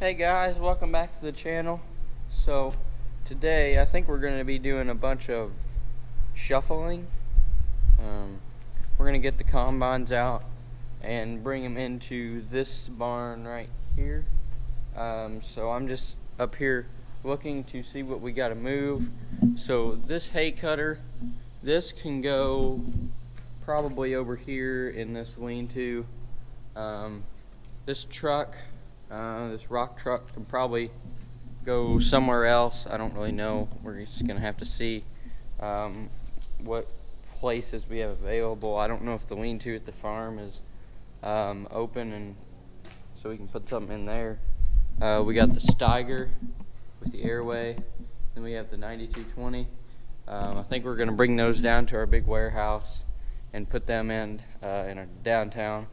Hey guys, welcome back to the channel. So today I think we're going to be doing a bunch of shuffling. We're going to get the combines out and bring them into this barn right here. So I'm just up here looking to see what we got to move. So this hay cutter, this can go probably over here in this lean-to. This truck, this rock truck, can probably go somewhere else. I don't really know. We're just gonna have to see what places we have available. I don't know if the lean-to at the farm is open, and so we can put something in there. We got the Steiger with the airway, then we have the 9220. I think we're gonna bring those down to our big warehouse and put them in our downtown.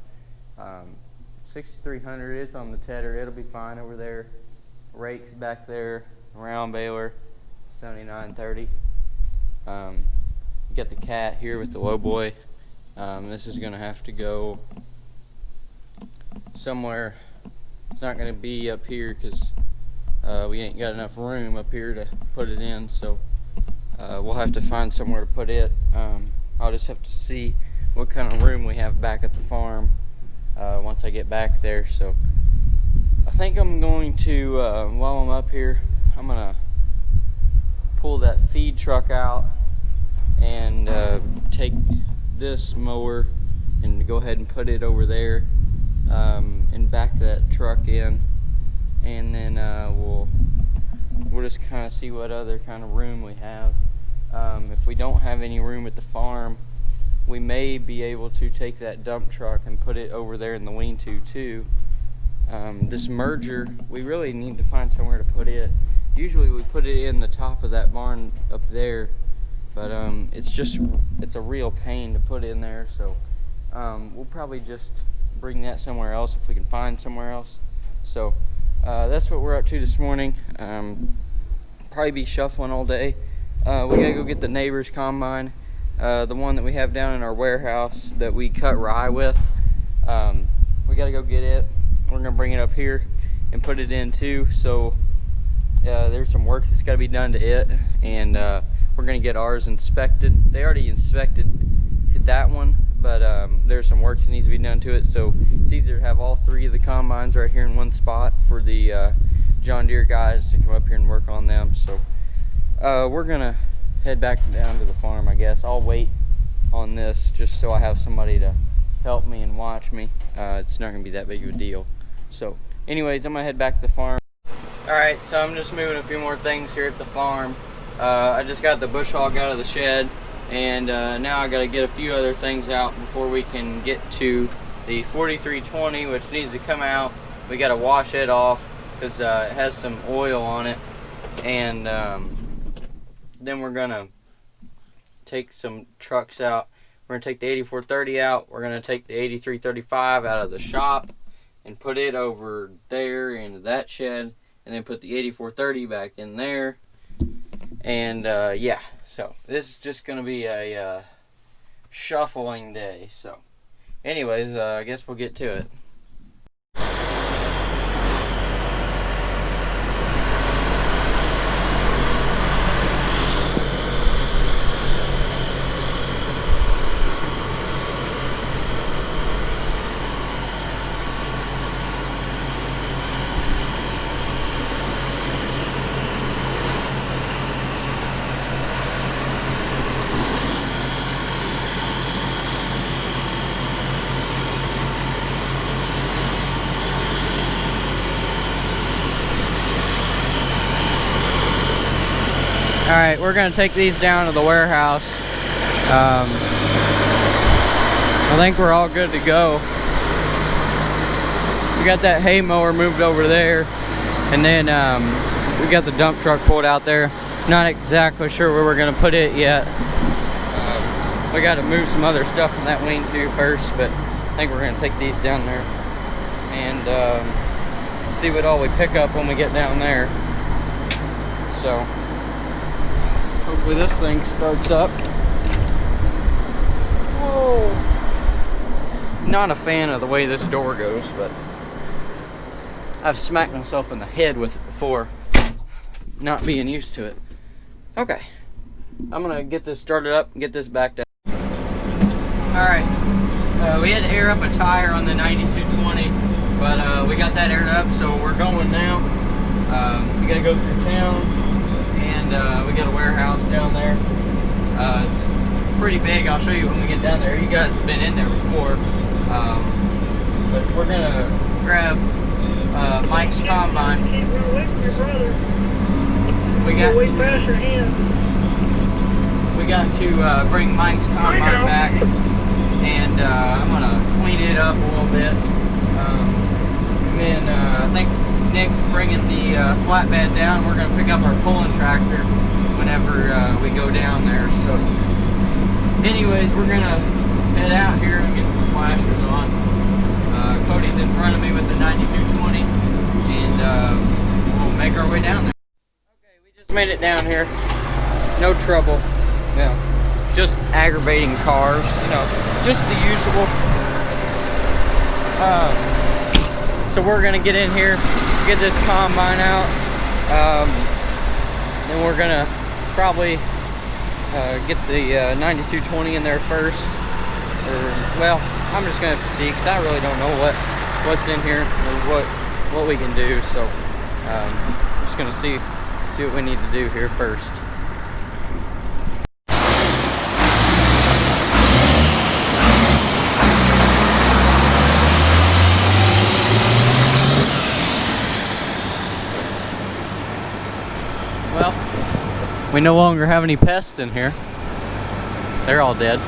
6300, it's on the tedder, it'll be fine over there. Rakes back there, round baler, 7930. You got the cat here with the low boy. This is gonna have to go somewhere. It's not gonna be up here because we ain't got enough room up here to put it in, so we'll have to find somewhere to put it. I'll just have to see what kind of room we have back at the farm once I get back there. So I think I'm going to, while I'm up here, I'm gonna pull that feed truck out and take this mower and go ahead and put it over there and back that truck in, and then we'll just kind of see what other kind of room we have. If we don't have any room at the farm, we may be able to take that dump truck and put it over there in the lean-to too. This merger, we really need to find somewhere to put it. Usually we put it in the top of that barn up there, but it's a real pain to put in there, so we'll probably just bring that somewhere else if we can find somewhere else. So that's what we're up to this morning. Probably be shuffling all day. We gotta go get the neighbor's combine, the one that we have down in our warehouse that we cut rye with. We gotta go get it. We're gonna bring it up here and put it in too. So there's some work that's gotta be done to it, and we're gonna get ours inspected. They already inspected that one, but there's some work that needs to be done to it. So it's easier to have all three of the combines right here in one spot for the John Deere guys to come up here and work on them. So we're gonna head back down to the farm, I guess. I'll wait on this just so I have somebody to help me and watch me. It's not gonna be that big of a deal. So anyways, I'm gonna head back to the farm. Alright, so I'm just moving a few more things here at the farm. I just got the bush hog out of the shed, and now I gotta get a few other things out before we can get to the 4320, which needs to come out. We gotta wash it off because it has some oil on it, and then we're gonna take some trucks out. We're gonna take the 8430 out. We're gonna take the 8335 out of the shop and put it over there into that shed, and then put the 8430 back in there. And yeah, so this is just gonna be a shuffling day. So anyways, I guess we'll get to it. Alright, we're going to take these down to the warehouse. I think we're all good to go. We got that hay mower moved over there, and then we got the dump truck pulled out there. Not exactly sure where we're going to put it yet. We got to move some other stuff from that lean-to first, but I think we're going to take these down there and see what all we pick up when we get down there. So hopefully this thing starts up. Whoa. Not a fan of the way this door goes, but I've smacked myself in the head with it before, not being used to it. Okay, I'm gonna get this started up and get this backed up. Alright, we had to air up a tire on the 9220, but we got that aired up, so we're going now. We gotta go through town, and we got a warehouse down there. It's pretty big. I'll show you when we get down there. You guys have been in there before, but we're gonna grab Mike's combine. We got to bring Mike's combine back, and I'm gonna clean it up a little bit. And then I think Nick's bringing the flatbed down. We're gonna pick up our pulling tractor whenever we go down there. So, anyways, we're gonna head out here and get the flashers on. Cody's in front of me with the 9220, and we'll make our way down there. Okay, we just made it down here. No trouble. Yeah, just aggravating cars, you know, just the usual. So we're gonna get in here, get this combine out, then we're gonna probably get the 9220 in there first. Or, well, I'm just gonna have to see, because I really don't know what's in here or what we can do. So I'm just gonna see what we need to do here first. Well, we no longer have any pests in here. They're all dead.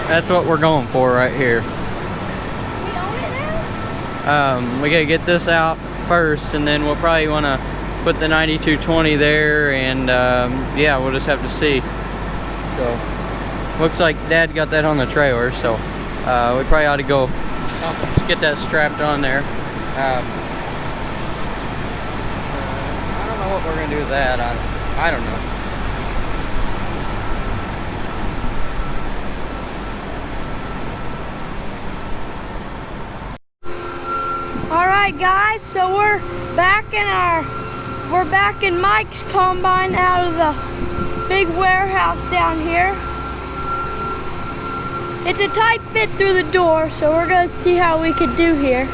That's what we're going for right here. We own it now? We gotta get this out first, and then we'll probably want to put the 9220 there, and yeah, we'll just have to see. So looks like Dad got that on the trailer, so we probably ought to go just get that strapped on there. I don't know what we're gonna do with that. I don't know. Alright guys, so we're back in Mike's combine out of the big warehouse down here. It's a tight fit through the door, so we're gonna see how we could do here.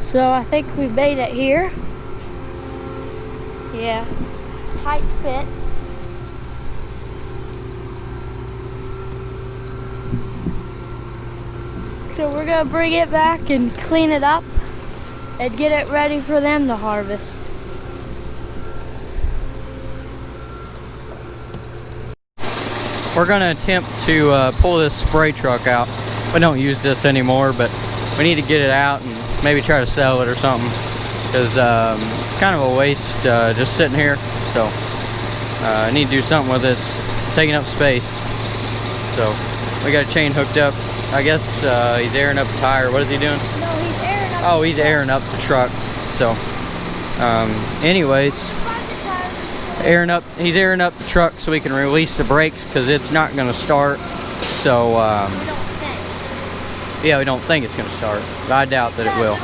So I think we made it here. Yeah, tight fit. So we're gonna bring it back and clean it up and get it ready for them to harvest. We're gonna attempt to pull this spray truck out. We don't use this anymore, but we need to get it out and maybe try to sell it or something, because it's kind of a waste just sitting here. So I need to do something with it. It's taking up space. So we got a chain hooked up. I guess he's airing up the tire. What is he doing? No, he's airing up. Oh, he's airing up the truck. So anyways, he's airing up the truck so we can release the brakes, because it's not going to start. So yeah, we don't think it's going to start, but I doubt that it will.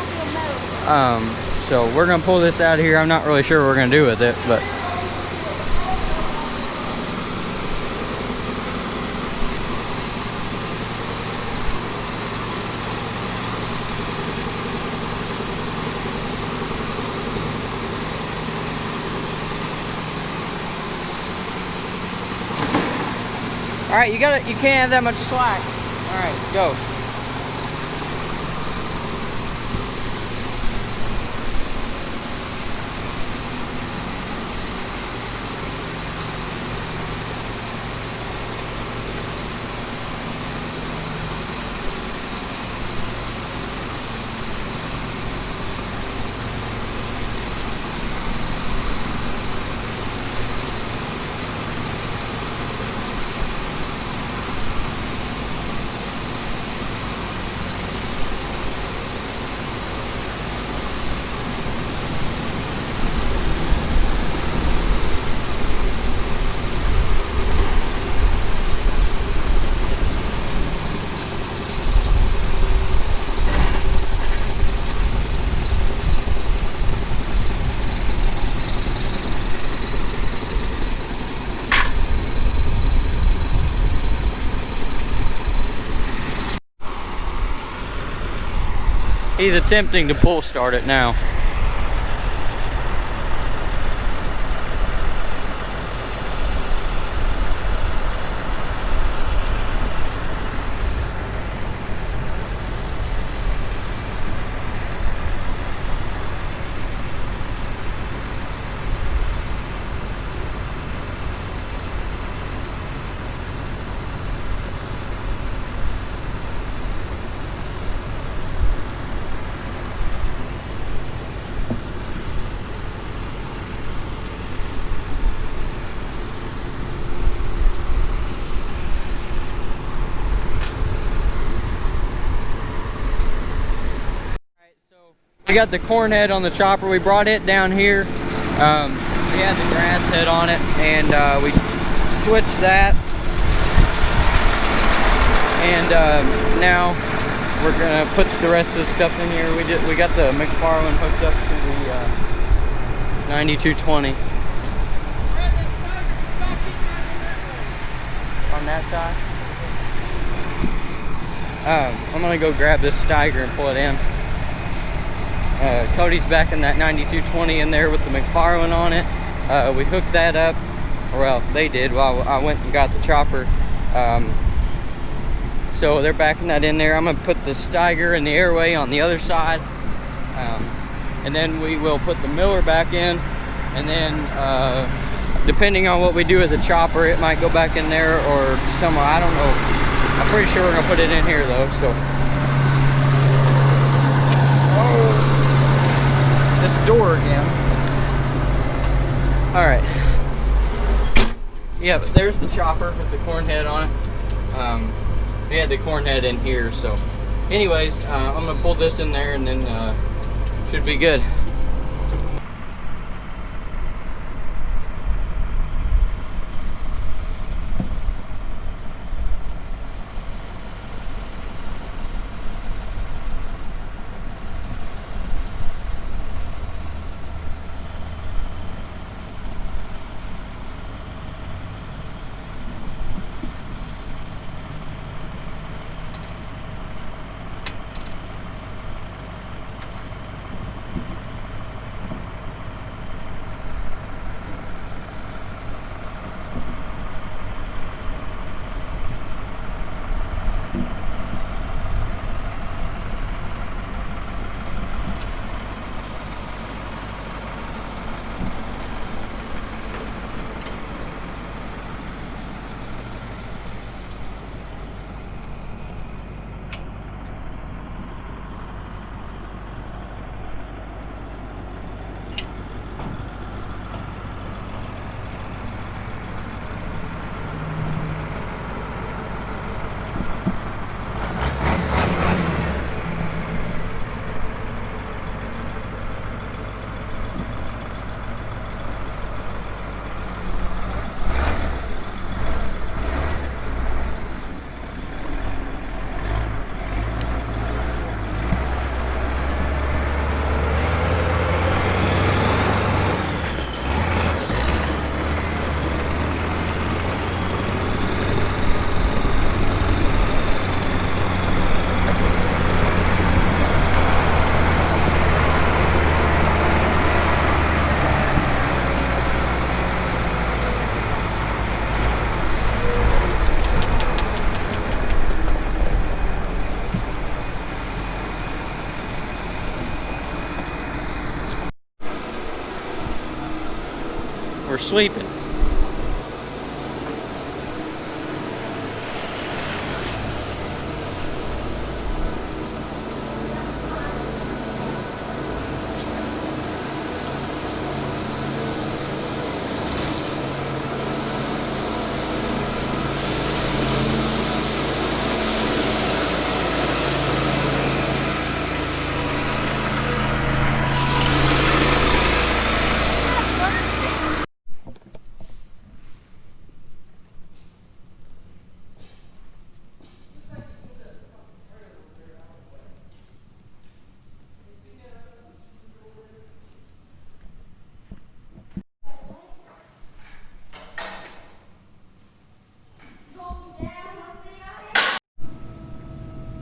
So we're going to pull this out of here. I'm not really sure what we're going to do with it, but All right, you can't have that much slack. All right, go. He's attempting to pull start it now. We got the corn head on the chopper. We brought it down here. We had the grass head on it, and we switched that. And now we're gonna put the rest of the stuff in here. We got the McFarlane hooked up to the 9220. On that side. I'm gonna go grab this Steiger and pull it in. Cody's back in that 9220 in there with the McFarlane on it. We hooked that up, or well, they did while I went and got the chopper. So they're backing that in there. I'm gonna put the Steiger and the airway on the other side, and then we will put the Miller back in, and then depending on what we do with the chopper, it might go back in there or somewhere, I don't know. I'm pretty sure we're gonna put it in here though. So this door again. All right. Yeah, but there's the chopper with the corn head on it. We had the corn head in here, so anyways, I'm gonna pull this in there and then should be good. we're sweeping.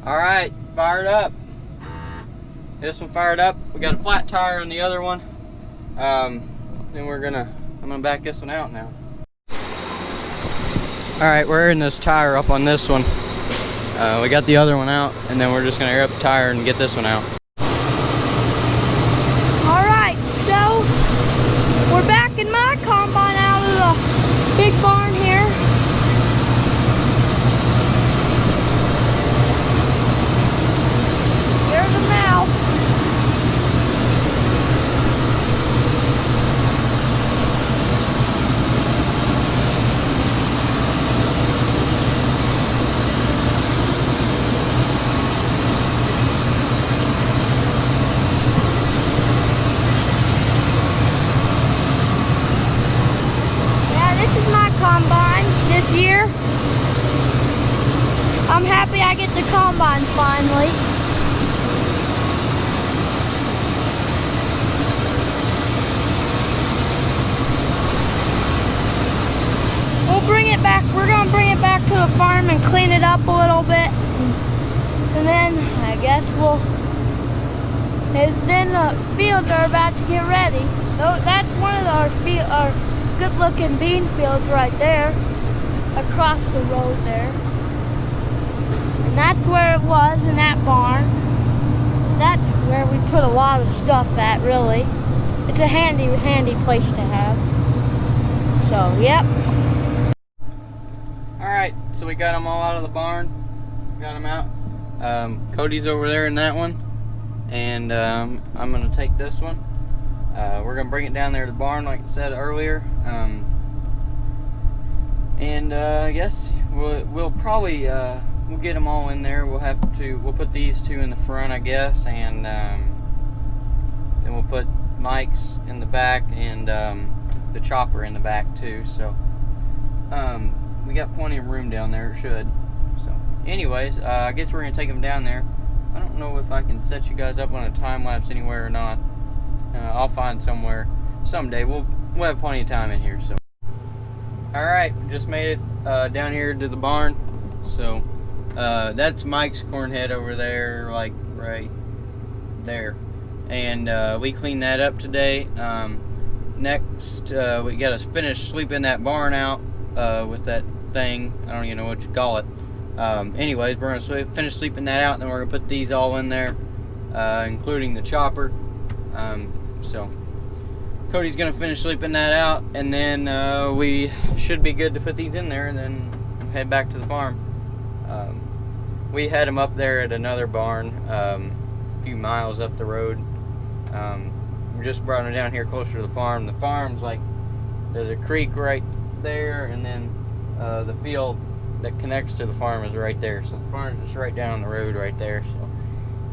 All right, fired up. This one fired up. We got a flat tire on the other one. Then I'm gonna back this one out now. All right, we're airing this tire up on this one. We got the other one out, and then we're just gonna air up the tire and get this one out. All right, so we're backing my combine out of the big barn here. There's a mouse. Yeah, this is my combine this year. I'm happy I get the combine finally. We're gonna bring it back to the farm and clean it up a little bit, and then I guess then the fields are about to get ready. That's one of our good-looking bean fields right there, across the road there, and that's where it was in that barn. That's where we put a lot of stuff at. Really, it's a handy place to have. So, yep. Alright, so we got them all out of the barn. Got them out. Cody's over there in that one. And I'm going to take this one. We're going to bring it down there to the barn like I said earlier. I guess we'll probably we'll get them all in there. We'll put these two in the front, I guess. And then we'll put Mike's in the back and the chopper in the back too. So we got plenty of room down there, it should. So anyways, I guess we're gonna take them down there. I don't know if I can set you guys up on a time lapse anywhere or not. I'll find somewhere someday. We'll have plenty of time in here. So all right, we just made it down here to the barn. So that's Mike's corn head over there, like right there, and we cleaned that up today. Next we gotta finish sweeping that barn out with that thing. I don't even know what you call it. Anyways, we're gonna finish sweeping that out, and then we're gonna put these all in there, including the chopper. So Cody's gonna finish sweeping that out, and then we should be good to put these in there and then head back to the farm. We had them up there at another barn a few miles up the road. We just brought them down here closer to the farm. The farm's like, there's a creek right there, and then the field that connects to the farm is right there. So the farm's just right down the road right there. So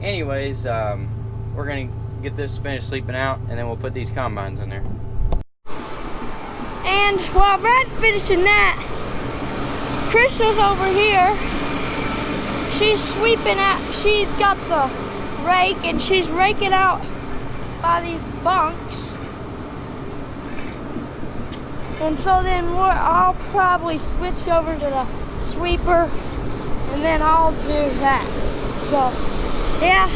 anyways, we're gonna get this finished sleeping out, and then we'll put these combines in there. And while Brad's finishing that, Crystal's over here. She's sweeping out, she's got the rake, and she's raking out by these bunks. And so then I'll probably switch over to the sweeper, and then I'll do that. So, yeah.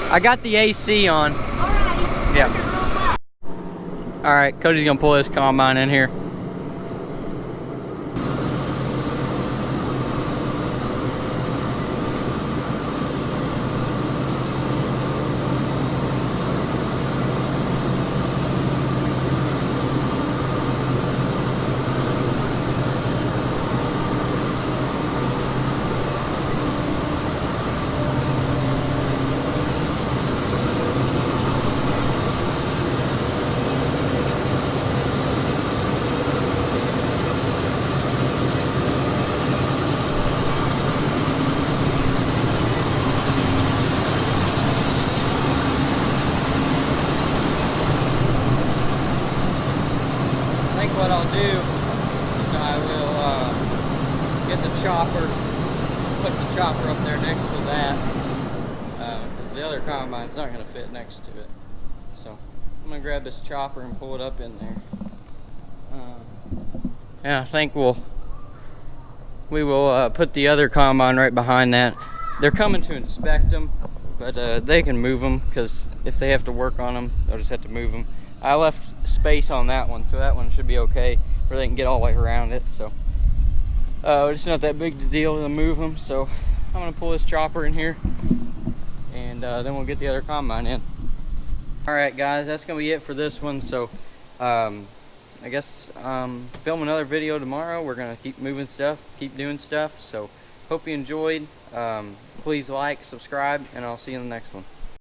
I got the AC on. Alright. Yeah. Alright, Cody's gonna pull this combine in here. chopper up there next to that, because the other combine's not going to fit next to it. So I'm going to grab this chopper and pull it up in there. And I think we will put the other combine right behind that. They're coming to inspect them, but they can move them, because if they have to work on them, they'll just have to move them. I left space on that one, so that one should be okay, where they can get all the way around it. So it's not that big a deal to move them. So I'm gonna pull this chopper in here, and then we'll get the other combine in. All right, guys, that's gonna be it for this one. So I guess film another video tomorrow. We're gonna keep moving stuff, keep doing stuff. So hope you enjoyed. Please like, subscribe, and I'll see you in the next one.